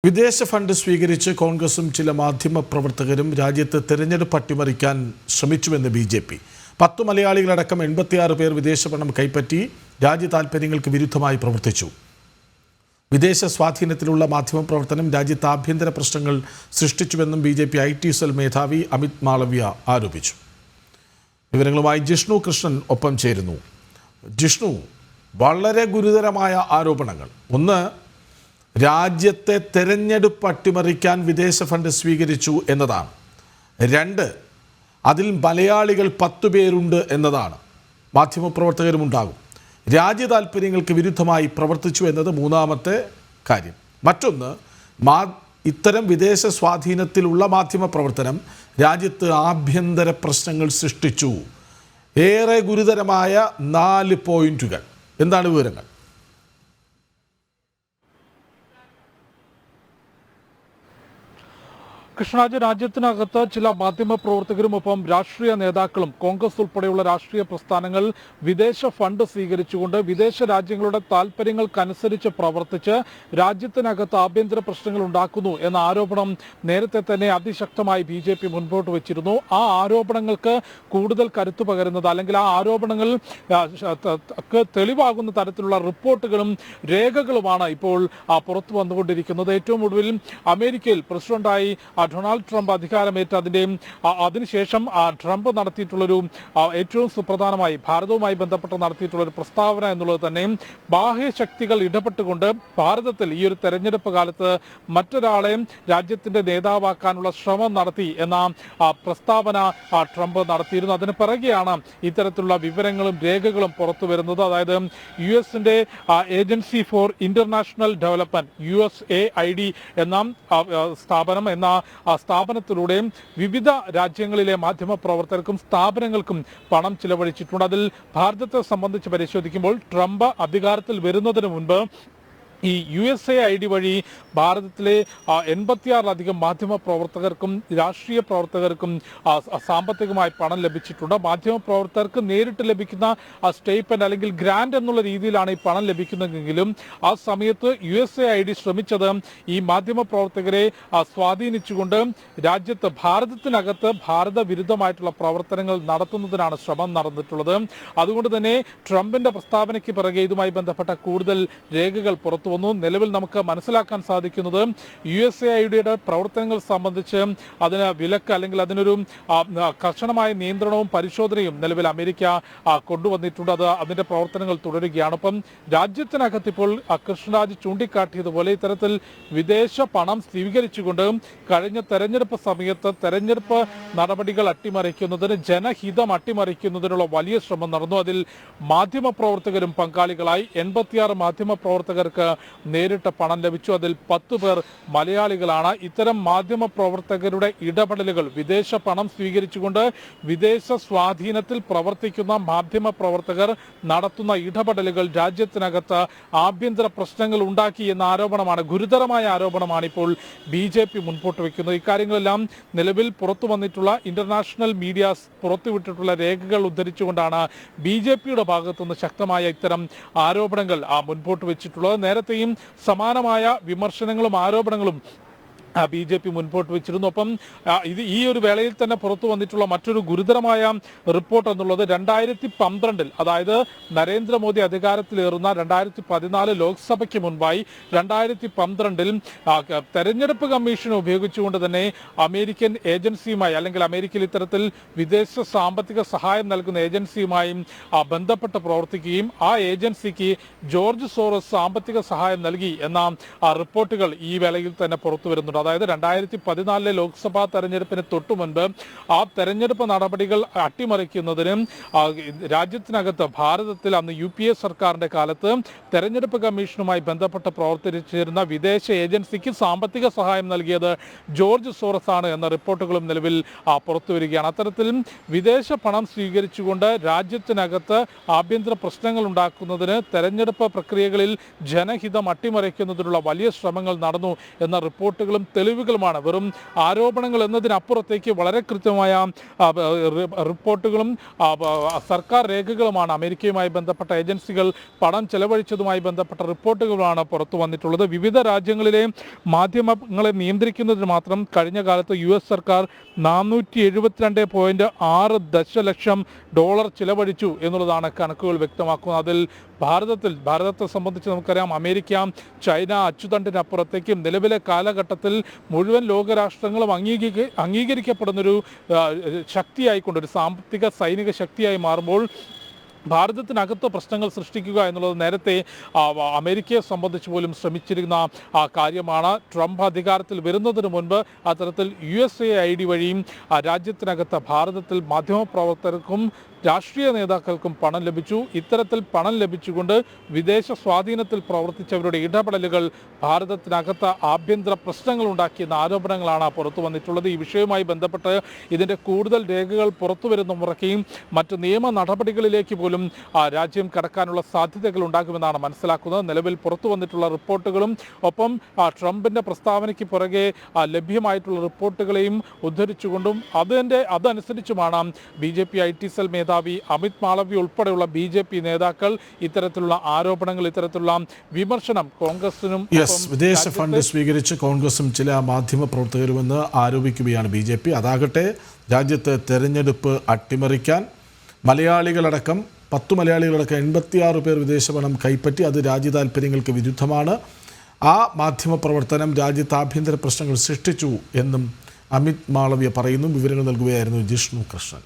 വിദേശ ഫണ്ട് സ്വീകരിച്ച് കോൺഗ്രസും ചില മാധ്യമ പ്രവർത്തകരും രാജ്യത്ത് തെരഞ്ഞെടുപ്പ് അട്ടിമറിക്കാൻ ശ്രമിച്ചുവെന്ന് ബി.ജെ.പി. 10 മലയാളികളടക്കം 86 പേർ വിദേശ പണം കൈപ്പറ്റി രാജ്യ താൽപ്പര്യങ്ങൾക്ക് വിരുദ്ധമായി പ്രവർത്തിച്ചു. വിദേശ സ്വാധീനത്തിലുള്ള മാധ്യമപ്രവർത്തനം രാജ്യത്ത് ആഭ്യന്തര പ്രശ്നങ്ങൾ സൃഷ്ടിച്ചുവെന്നും ബി.ജെ.പി. ഐ.ടി. സെൽ മേധാവി അമിത് മാളവ്യ ആരോപിച്ചു. വിവരങ്ങളുമായി ജിഷ്ണു കൃഷ്ണൻ ഒപ്പം ചേരുന്നു. ജിഷ്ണു, വളരെ ഗുരുതരമായ ആരോപണങ്ങൾ. ഒന്ന്, രാജ്യത്തെ തെരഞ്ഞെടുപ്പ് അട്ടിമറിക്കാൻ വിദേശ ഫണ്ട് സ്വീകരിച്ചു എന്നതാണ്. 2, അതിൽ മലയാളികൾ 10 പേരുണ്ട് എന്നതാണ്. മാധ്യമപ്രവർത്തകരുമുണ്ടാകും. രാജ്യ താൽപ്പര്യങ്ങൾക്ക് വിരുദ്ധമായി പ്രവർത്തിച്ചു എന്നത് മൂന്നാമത്തെ കാര്യം. മറ്റൊന്ന്, ഇത്തരം വിദേശ സ്വാധീനത്തിലുള്ള മാധ്യമപ്രവർത്തനം രാജ്യത്ത് ആഭ്യന്തര പ്രശ്നങ്ങൾ സൃഷ്ടിച്ചു. ഏറെ ഗുരുതരമായ 4 പോയിന്റുകൾ. എന്താണ് വിവരങ്ങൾ? കൃഷ്ണരാജ്, രാജ്യത്തിനകത്ത് ചില മാധ്യമ പ്രവർത്തകരും ഒപ്പം രാഷ്ട്രീയ നേതാക്കളും കോൺഗ്രസ് ഉൾപ്പെടെയുള്ള രാഷ്ട്രീയ പ്രസ്ഥാനങ്ങൾ വിദേശ ഫണ്ട് സ്വീകരിച്ചുകൊണ്ട് വിദേശ രാജ്യങ്ങളുടെ താൽപ്പര്യങ്ങൾക്കനുസരിച്ച് പ്രവർത്തിച്ച് രാജ്യത്തിനകത്ത് ആഭ്യന്തര പ്രശ്നങ്ങൾ ഉണ്ടാക്കുന്നു എന്ന ആരോപണം നേരത്തെ തന്നെ അതിശക്തമായി ബി.ജെ.പി. മുൻപോട്ട് വെച്ചിരുന്നു. ആ ആരോപണങ്ങൾക്ക് കൂടുതൽ കരുത്തു പകരുന്നത്, അല്ലെങ്കിൽ ആ ആരോപണങ്ങൾ തെളിവാകുന്ന തരത്തിലുള്ള റിപ്പോർട്ടുകളും രേഖകളുമാണ് ഇപ്പോൾ പുറത്തു വന്നുകൊണ്ടിരിക്കുന്നത്. ഏറ്റവും ഒടുവിൽ അമേരിക്കയിൽ പ്രസിഡന്റായി ഡൊണാൾഡ് ട്രംപ് അധികാരമേറ്റ അതിനുശേഷം ട്രംപ് നടത്തിയിട്ടുള്ളൊരു ഏറ്റവും സുപ്രധാനമായി ഭാരതവുമായി ബന്ധപ്പെട്ട് നടത്തിയിട്ടുള്ളൊരു പ്രസ്താവന എന്നുള്ളത് തന്നെ ബാഹ്യശക്തികൾ ഇടപെട്ടുകൊണ്ട് ഭാരതത്തിൽ ഈ ഒരു തെരഞ്ഞെടുപ്പ് കാലത്ത് മറ്റൊരാളെ രാജ്യത്തിന്റെ നേതാവാക്കാനുള്ള ശ്രമം നടത്തി എന്ന പ്രസ്താവന ട്രംപ് നടത്തിയിരുന്നു. അതിന് പിറകെയാണ് ഇത്തരത്തിലുള്ള വിവരങ്ങളും രേഖകളും പുറത്തു വരുന്നത്. അതായത് യുഎസിന്റെ agency for international development USAID എന്ന സ്ഥാപനത്തിലൂടെയും വിവിധ രാജ്യങ്ങളിലെ മാധ്യമ പ്രവർത്തകർക്കും സ്ഥാപനങ്ങൾക്കും പണം ചിലവഴിച്ചിട്ടുണ്ട്. അതിൽ ഭാരതത്തെ സംബന്ധിച്ച് പരിശോധിക്കുമ്പോൾ ട്രംപ് അധികാരത്തിൽ വരുന്നതിന് മുൻപ് ഈ USAID വഴി ഭാരതത്തിലെ 86-ലധികം മാധ്യമ പ്രവർത്തകർക്കും രാഷ്ട്രീയ പ്രവർത്തകർക്കും സാമ്പത്തികമായി പണം ലഭിച്ചിട്ടുണ്ട്. മാധ്യമ പ്രവർത്തകർക്ക് നേരിട്ട് ലഭിക്കുന്ന സ്റ്റേറ്റ്മെന്റ് അല്ലെങ്കിൽ ഗ്രാന്റ് എന്നുള്ള രീതിയിലാണ് ഈ പണം ലഭിക്കുന്നതെങ്കിലും ആ സമയത്ത് USAID ശ്രമിച്ചത് ഈ മാധ്യമ പ്രവർത്തകരെ സ്വാധീനിച്ചുകൊണ്ട് രാജ്യത്ത് ഭാരതത്തിനകത്ത് ഭാരത വിരുദ്ധമായിട്ടുള്ള പ്രവർത്തനങ്ങൾ നടത്തുന്നതിനാണ് ശ്രമം നടന്നിട്ടുള്ളത്. അതുകൊണ്ട് തന്നെ ട്രംപിന്റെ പ്രസ്താവനയ്ക്ക് പിറകെ ഇതുമായി ബന്ധപ്പെട്ട കൂടുതൽ രേഖകൾ പുറത്തു വന്നു. നിലവിൽ നമുക്ക് മനസ്സിലാക്കാൻ സാധിക്കുന്നത് USAIDയുടെ പ്രവർത്തനങ്ങൾ സംബന്ധിച്ച് അതിന് വിലക്ക് അല്ലെങ്കിൽ അതിനൊരു കർശനമായ നിയന്ത്രണവും പരിശോധനയും നിലവിൽ അമേരിക്ക കൊണ്ടുവന്നിട്ടുണ്ട്. അതിന്റെ പ്രവർത്തനങ്ങൾ തുടരുകയാണ്. ഒപ്പം രാജ്യത്തിനകത്ത് ഇപ്പോൾ കൃഷ്ണരാജ് ചൂണ്ടിക്കാട്ടിയതുപോലെ ഇത്തരത്തിൽ വിദേശ പണം സ്വീകരിച്ചുകൊണ്ട് കഴിഞ്ഞ തെരഞ്ഞെടുപ്പ് സമയത്ത് തെരഞ്ഞെടുപ്പ് നടപടികൾ അട്ടിമറിക്കുന്നതിന് ജനഹിതം അട്ടിമറിക്കുന്നതിനുള്ള വലിയ ശ്രമം നടന്നു. അതിൽ മാധ്യമ പ്രവർത്തകരും പങ്കാളികളായി. 86 മാധ്യമ പ്രവർത്തകർക്ക് നേരിട്ട് പണം ലഭിച്ചു. അതിൽ 10 പേർ മലയാളികളാണ്. ഇത്തരം മാധ്യമ പ്രവർത്തകരുടെ ഇടപെടലുകൾ, വിദേശ പണം സ്വീകരിച്ചുകൊണ്ട് വിദേശ സ്വാധീനത്തിൽ പ്രവർത്തിക്കുന്ന മാധ്യമ പ്രവർത്തകർ നടത്തുന്ന ഇടപെടലുകൾ രാജ്യത്തിനകത്ത് ആഭ്യന്തര പ്രശ്നങ്ങൾ ഉണ്ടാക്കി എന്ന ആരോപണമാണ്, ഗുരുതരമായ ആരോപണമാണ് ഇപ്പോൾ ബി.ജെ.പി. മുൻപോട്ട് വയ്ക്കുന്നത്. ഇക്കാര്യങ്ങളെല്ലാം നിലവിൽ പുറത്തു വന്നിട്ടുള്ള ഇന്റർനാഷണൽ മീഡിയാസ് പുറത്തുവിട്ടിട്ടുള്ള രേഖകൾ ഉദ്ധരിച്ചുകൊണ്ടാണ് ബി.ജെ.പിയുടെ ഭാഗത്തുനിന്ന് ശക്തമായ ഇത്തരം ആരോപണങ്ങൾ മുൻപോട്ട് വെച്ചിട്ടുള്ളത്. നേരത്തെയും സമാനമായ വിമർശനങ്ങളും ആരോപണങ്ങളും ബി.ജെ.പി. മുൻപോട്ട് വെച്ചിരുന്നു. ഒപ്പം ഈ ഒരു വേളയിൽ തന്നെ പുറത്തു വന്നിട്ടുള്ള മറ്റൊരു ഗുരുതരമായ റിപ്പോർട്ട് എന്നുള്ളത് 2012 അതായത് നരേന്ദ്രമോദി അധികാരത്തിലേറുന്ന 2014 ലോക്സഭയ്ക്ക് മുൻപായി 2012 തെരഞ്ഞെടുപ്പ് കമ്മീഷനെ ഉപയോഗിച്ചുകൊണ്ട് തന്നെ അമേരിക്കൻ ഏജൻസിയുമായി അല്ലെങ്കിൽ അമേരിക്കയിൽ ഇത്തരത്തിൽ വിദേശ സാമ്പത്തിക സഹായം നൽകുന്ന ഏജൻസിയുമായും ബന്ധപ്പെട്ട് പ്രവർത്തിക്കുകയും ആ ഏജൻസിക്ക് ജോർജ് സോറസ് സാമ്പത്തിക സഹായം നൽകി എന്ന റിപ്പോർട്ടുകൾ ഈ വേളയിൽ തന്നെ പുറത്തു വരുന്നുണ്ട്. അതായത് 2014 ലോക്സഭാ തെരഞ്ഞെടുപ്പിന് തൊട്ടു മുൻപ് ആ തെരഞ്ഞെടുപ്പ് നടപടികൾ അട്ടിമറിക്കുന്നതിന് രാജ്യത്തിനകത്ത് ഭാരതത്തിൽ അന്ന് UPA സർക്കാരിന്റെ കാലത്ത് തെരഞ്ഞെടുപ്പ് കമ്മീഷനുമായി ബന്ധപ്പെട്ട് പ്രവർത്തിച്ചിരുന്ന വിദേശ ഏജൻസിക്ക് സാമ്പത്തിക സഹായം നൽകിയത് ജോർജ് സോറസ് ആണ് എന്ന റിപ്പോർട്ടുകളും നിലവിൽ പുറത്തു വരികയാണ്. അത്തരത്തിൽ വിദേശ പണം സ്വീകരിച്ചുകൊണ്ട് രാജ്യത്തിനകത്ത് ആഭ്യന്തര പ്രശ്നങ്ങൾ ഉണ്ടാക്കുന്നതിന് തെരഞ്ഞെടുപ്പ് പ്രക്രിയകളിൽ ജനഹിതം അട്ടിമറിക്കുന്നതിനുള്ള വലിയ ശ്രമങ്ങൾ നടന്നു എന്ന റിപ്പോർട്ടുകളും തെളിവുകളുമാണ്. വെറും ആരോപണങ്ങൾ എന്നതിനപ്പുറത്തേക്ക് വളരെ കൃത്യമായ റിപ്പോർട്ടുകളും സർക്കാർ രേഖകളുമാണ് അമേരിക്കയുമായി ബന്ധപ്പെട്ട ഏജൻസികൾ പണം ചെലവഴിച്ചതുമായി ബന്ധപ്പെട്ട റിപ്പോർട്ടുകളാണ് പുറത്തു വന്നിട്ടുള്ളത്. വിവിധ രാജ്യങ്ങളിലെ മാധ്യമങ്ങളെ നിയന്ത്രിക്കുന്നതിന് മാത്രം കഴിഞ്ഞ കാലത്ത് US സർക്കാർ $472.6 ദശലക്ഷം ചിലവഴിച്ചു എന്നുള്ളതാണ് കണക്കുകൾ വ്യക്തമാക്കുന്നത്. അതിൽ ഭാരതത്തെ സംബന്ധിച്ച് നമുക്കറിയാം, അമേരിക്ക, ചൈന അച്ചുതണ്ടിനപ്പുറത്തേക്കും നിലവിലെ കാലഘട്ടത്തിൽ മുഴുവൻ ലോകരാഷ്ട്രങ്ങളും അംഗീകരിക്കപ്പെടുന്നൊരു ശക്തിയായിക്കൊണ്ട്, ഒരു സാമ്പത്തിക സൈനിക ശക്തിയായി മാറുമ്പോൾ ഭാരതത്തിനകത്ത് പ്രശ്നങ്ങൾ സൃഷ്ടിക്കുക എന്നുള്ളത് നേരത്തെ അമേരിക്കയെ സംബന്ധിച്ച് പോലും ശ്രമിച്ചിരുന്ന കാര്യമാണ്. ട്രംപ് അധികാരത്തിൽ വരുന്നതിന് മുൻപ് അത്തരത്തിൽ USAID വഴിയും രാജ്യത്തിനകത്ത് ഭാരതത്തിൽ മാധ്യമപ്രവർത്തകർക്കും രാഷ്ട്രീയ നേതാക്കൾക്കും പണം ലഭിച്ചു. ഇത്തരത്തിൽ പണം ലഭിച്ചുകൊണ്ട് വിദേശ സ്വാധീനത്തിൽ പ്രവർത്തിച്ചവരുടെ ഇടപെടലുകൾ ഭാരതത്തിനകത്ത് ആഭ്യന്തര പ്രശ്നങ്ങൾ ഉണ്ടാക്കിയെന്ന ആരോപണങ്ങളാണ് പുറത്തു വന്നിട്ടുള്ളത്. ഈ വിഷയവുമായി ബന്ധപ്പെട്ട് ഇതിൻ്റെ കൂടുതൽ രേഖകൾ പുറത്തു വരുന്ന മുറയ്ക്കും മറ്റ് നിയമ നടപടികളിലേക്ക് പോലും രാജ്യം കടക്കാനുള്ള സാധ്യതകൾ ഉണ്ടാകുമെന്നാണ് മനസ്സിലാക്കുന്നത്. നിലവിൽ പുറത്തു വന്നിട്ടുള്ള റിപ്പോർട്ടുകളും ഒപ്പം ട്രംപിൻ്റെ പ്രസ്താവനയ്ക്ക് പുറകെ ലഭ്യമായിട്ടുള്ള റിപ്പോർട്ടുകളെയും ഉദ്ധരിച്ചുകൊണ്ടും അതനുസരിച്ചുമാണ് BJP IT സെൽ മേധാവി അമിത് മാളവ്യ ഉൾപ്പെടെയുള്ള BJP നേതാക്കൾ ഇത്തരത്തിലുള്ള ആരോപണങ്ങൾ, ഇത്തരത്തിലുള്ള വിമർശനം കോൺഗ്രസിനും വിദേശ ഫണ്ട് സ്വീകരിച്ച് കോൺഗ്രസും ചില മാധ്യമ പ്രവർത്തകരുമെന്ന് ആരോപിക്കുകയാണ് BJP. അതാകട്ടെ രാജ്യത്ത് തെരഞ്ഞെടുപ്പ് അട്ടിമറിക്കാൻ 10 മലയാളികളടക്കം 86 പേർ വിദേശ പണം കൈപ്പറ്റി. അത് രാജ്യ താൽപ്പര്യങ്ങൾക്ക് വിരുദ്ധമാണ്. ആ മാധ്യമ പ്രവർത്തനം രാജ്യത്ത് ആഭ്യന്തര പ്രശ്നങ്ങൾ സൃഷ്ടിച്ചു എന്നും അമിത് മാളവ്യ പറയുന്നു. വിവരങ്ങൾ നൽകുകയായിരുന്നു ജിഷ്ണു കൃഷ്ണൻ.